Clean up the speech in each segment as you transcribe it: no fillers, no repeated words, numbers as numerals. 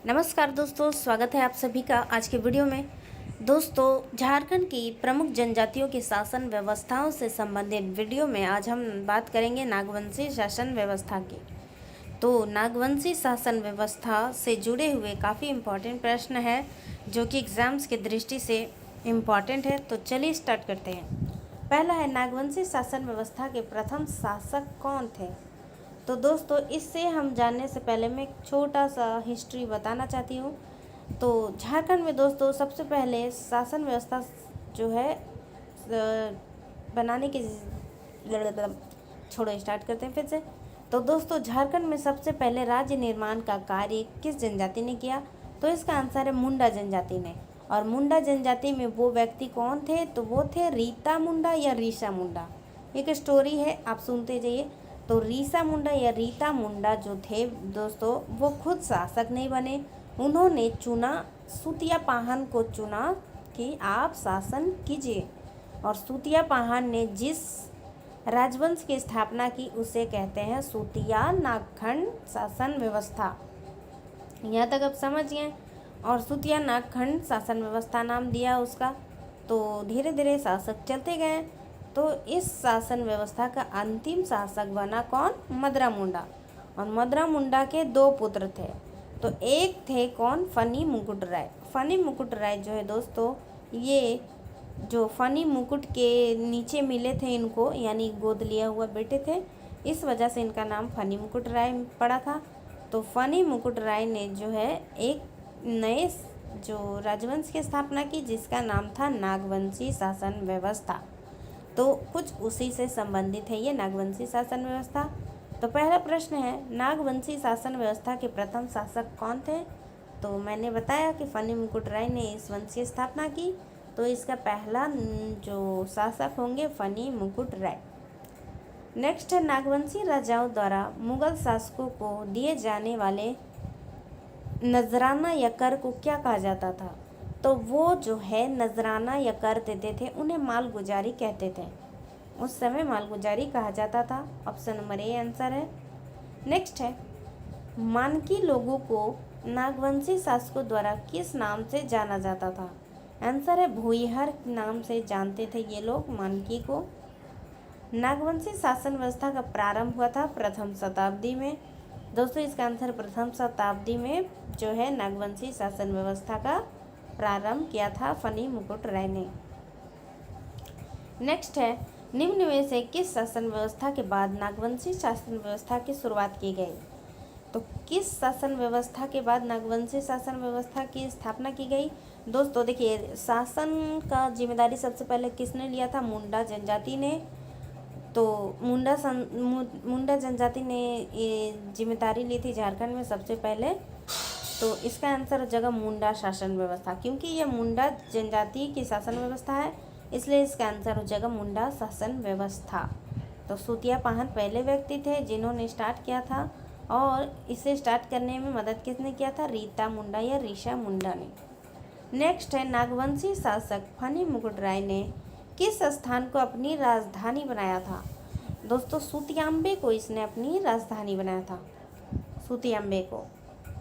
नमस्कार दोस्तों, स्वागत है आप सभी का आज के वीडियो में। दोस्तों, झारखंड की प्रमुख जनजातियों की शासन व्यवस्थाओं से संबंधित वीडियो में आज हम बात करेंगे नागवंशी शासन व्यवस्था की। तो नागवंशी शासन व्यवस्था से जुड़े हुए काफ़ी इम्पोर्टेंट प्रश्न है जो कि एग्ज़ाम्स की दृष्टि से इम्पॉर्टेंट है। तो चलिए स्टार्ट करते हैं। पहला है, नागवंशी शासन व्यवस्था के प्रथम शासक कौन थे। तो दोस्तों, इससे हम जानने से पहले मैं एक छोटा सा हिस्ट्री बताना चाहती हूँ। तो झारखंड में दोस्तों सबसे पहले शासन व्यवस्था जो है बनाने की छोड़ो, स्टार्ट करते हैं फिर से। तो दोस्तों, झारखंड में सबसे पहले राज्य निर्माण का कार्य किस जनजाति ने किया। तो इसका आंसर है मुंडा जनजाति ने। और मुंडा जनजाति में वो व्यक्ति कौन थे, तो वो थे रीता मुंडा या रीसा मुंडा। एक स्टोरी है, आप सुनते जाइए। तो रीसा मुंडा या रीता मुंडा जो थे दोस्तों, वो खुद शासक नहीं बने। उन्होंने चुना, सुतिया पाहन को चुना कि आप शासन कीजिए। और सुतिया पाहन ने जिस राजवंश की स्थापना की उसे कहते हैं सुतिया नागखंड शासन व्यवस्था। यहाँ तक आप समझ गए। और सुतिया नागखंड शासन व्यवस्था नाम दिया उसका। तो धीरे धीरे शासक चलते गए। तो इस शासन व्यवस्था का अंतिम शासक बना कौन, मदरा मुंडा। और मदरा मुंडा के दो पुत्र थे। तो एक थे कौन, फनी मुकुट राय। फनी मुकुट राय जो है दोस्तों, ये जो फनी मुकुट के नीचे मिले थे इनको, यानी गोद लिया हुआ बेटे थे, इस वजह से इनका नाम फनी मुकुट राय पड़ा था। तो फनी मुकुट राय ने जो है एक नए जो राजवंश की स्थापना की जिसका नाम था नागवंशी शासन व्यवस्था। तो कुछ उसी से संबंधित है ये नागवंशी शासन व्यवस्था। तो पहला प्रश्न है, नागवंशी शासन व्यवस्था के प्रथम शासक कौन थे। तो मैंने बताया कि फनी मुकुट राय ने इस वंश की स्थापना की। तो इसका पहला जो शासक होंगे फनी मुकुट राय। नेक्स्ट है, नागवंशी राजाओं द्वारा मुगल शासकों को दिए जाने वाले नजराना या कर को क्या कहा जाता था। तो वो जो है नजराना या कर देते थे उन्हें मालगुजारी कहते थे। उस समय मालगुजारी कहा जाता था। ऑप्शन नंबर ए आंसर है। नेक्स्ट है, मानकी लोगों को नागवंशी शासकों द्वारा किस नाम से जाना जाता था। आंसर है भूइहर नाम से जानते थे ये लोग मानकी को। नागवंशी शासन व्यवस्था का प्रारंभ हुआ था प्रथम शताब्दी में। दोस्तों, इसका आंसर प्रथम शताब्दी में जो है नागवंशी शासन व्यवस्था का प्रारंभ किया था फनी मुकुट राय ने। नेक्स्ट है, निम्न में से किस शासन व्यवस्था के बाद नागवंशी शासन व्यवस्था की शुरुआत की गई। तो किस शासन व्यवस्था के बाद नागवंशी शासन व्यवस्था की स्थापना की गई। दोस्तों देखिए, शासन का जिम्मेदारी सबसे पहले किसने लिया था, मुंडा जनजाति ने। तो मुंडा जनजाति ने ये जिम्मेदारी ली थी झारखंड में सबसे पहले। तो इसका आंसर हो जाएगा मुंडा शासन व्यवस्था, क्योंकि यह मुंडा जनजाति की शासन व्यवस्था है, इसलिए इसका आंसर हो जाएगा मुंडा शासन व्यवस्था। तो सुतिया पाहन पहले व्यक्ति थे जिन्होंने स्टार्ट किया था, और इसे स्टार्ट करने में मदद किसने किया था, रीता मुंडा या रीशा मुंडा ने। नेक्स्ट है, नागवंशी शासक फनी मुकुट राय ने किस स्थान को अपनी राजधानी बनाया था। दोस्तों, सुतियाम्बे को इसने अपनी राजधानी बनाया था, सुतियाम्बे को।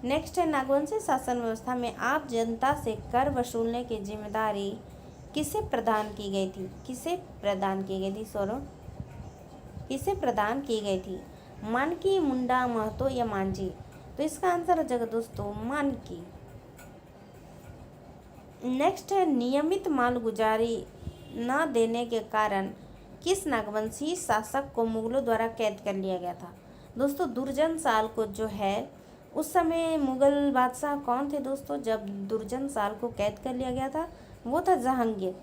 नेक्स्ट है, नागवंशी शासन व्यवस्था में आप जनता से कर वसूलने की जिम्मेदारी किसे प्रदान की गई थी। किसे प्रदान की गई थी, किसे प्रदान की गई थी, मानकी, मुंडा, महतो या मांझी। तो इसका आंसर हो जाएगा दोस्तों मानकी। नेक्स्ट है, नियमित मालगुजारी न देने के कारण किस नागवंशी शासक को मुगलों द्वारा कैद कर लिया गया था। दोस्तों, दुर्जन साल को जो है उस समय मुगल बादशाह कौन थे दोस्तों, जब दुर्जन साल को कैद कर लिया गया था वो था जहांगीर।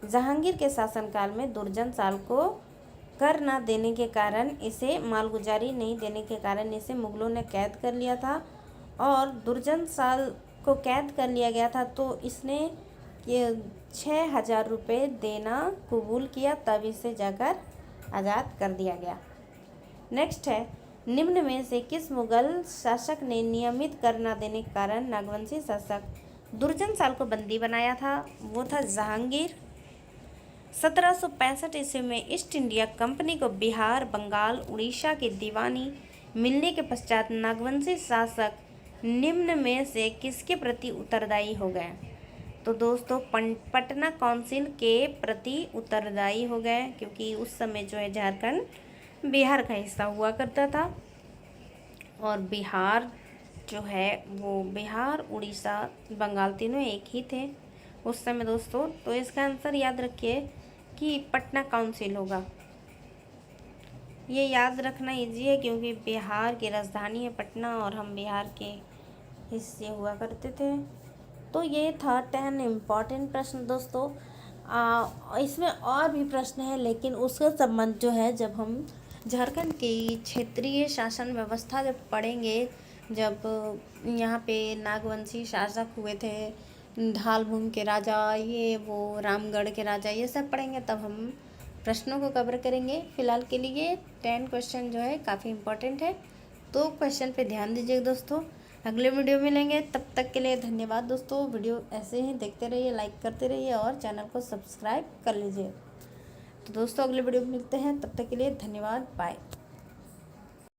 जहांगीर के शासनकाल में दुर्जन साल को कर ना देने के कारण, इसे मालगुजारी नहीं देने के कारण इसे मुगलों ने कैद कर लिया था। और दुर्जन साल को कैद कर लिया गया था तो इसने 6,000 रुपये देना कबूल किया, तब इसे जाकर आज़ाद कर दिया गया। नेक्स्ट है, निम्न में से किस मुगल शासक ने नियमित कर न देने के कारण नागवंशी शासक दुर्जन साल को बंदी बनाया था। वो था जहांगीर। 1765 ईस्वी में ईस्ट इंडिया कंपनी को बिहार, बंगाल, उड़ीसा की दीवानी मिलने के पश्चात नागवंशी शासक निम्न में से किसके प्रति उत्तरदायी हो गए? तो दोस्तों पटना काउंसिल के प्रति उत्तरदायी हो गए, क्योंकि उस समय जो है झारखंड बिहार का हिस्सा हुआ करता था, और बिहार जो है वो बिहार, उड़ीसा, बंगाल तीनों एक ही थे उस समय दोस्तों। तो इसका आंसर याद रखिए कि पटना काउंसिल होगा। ये याद रखना इजी है क्योंकि बिहार की राजधानी है पटना और हम बिहार के हिस्से हुआ करते थे। तो ये था 10 इम्पॉर्टेंट प्रश्न दोस्तों। इसमें और भी प्रश्न हैं, लेकिन उसका संबंध जो है जब हम झारखंड की क्षेत्रीय शासन व्यवस्था जब पढ़ेंगे, जब यहाँ पे नागवंशी शासक हुए थे, ढाल भूमि के राजा, ये वो रामगढ़ के राजा, ये सब पढ़ेंगे तब हम प्रश्नों को कवर करेंगे। फिलहाल के लिए 10 क्वेश्चन जो है काफ़ी इम्पोर्टेंट है, तो क्वेश्चन पे ध्यान दीजिएगा दोस्तों। अगले वीडियो में मिलेंगे, तब तक के लिए धन्यवाद दोस्तों। वीडियो ऐसे ही देखते रहिए, लाइक करते रहिए और चैनल को सब्सक्राइब कर लीजिए। तो दोस्तों अगले वीडियो में मिलते हैं, तब तक के लिए धन्यवाद, बाय।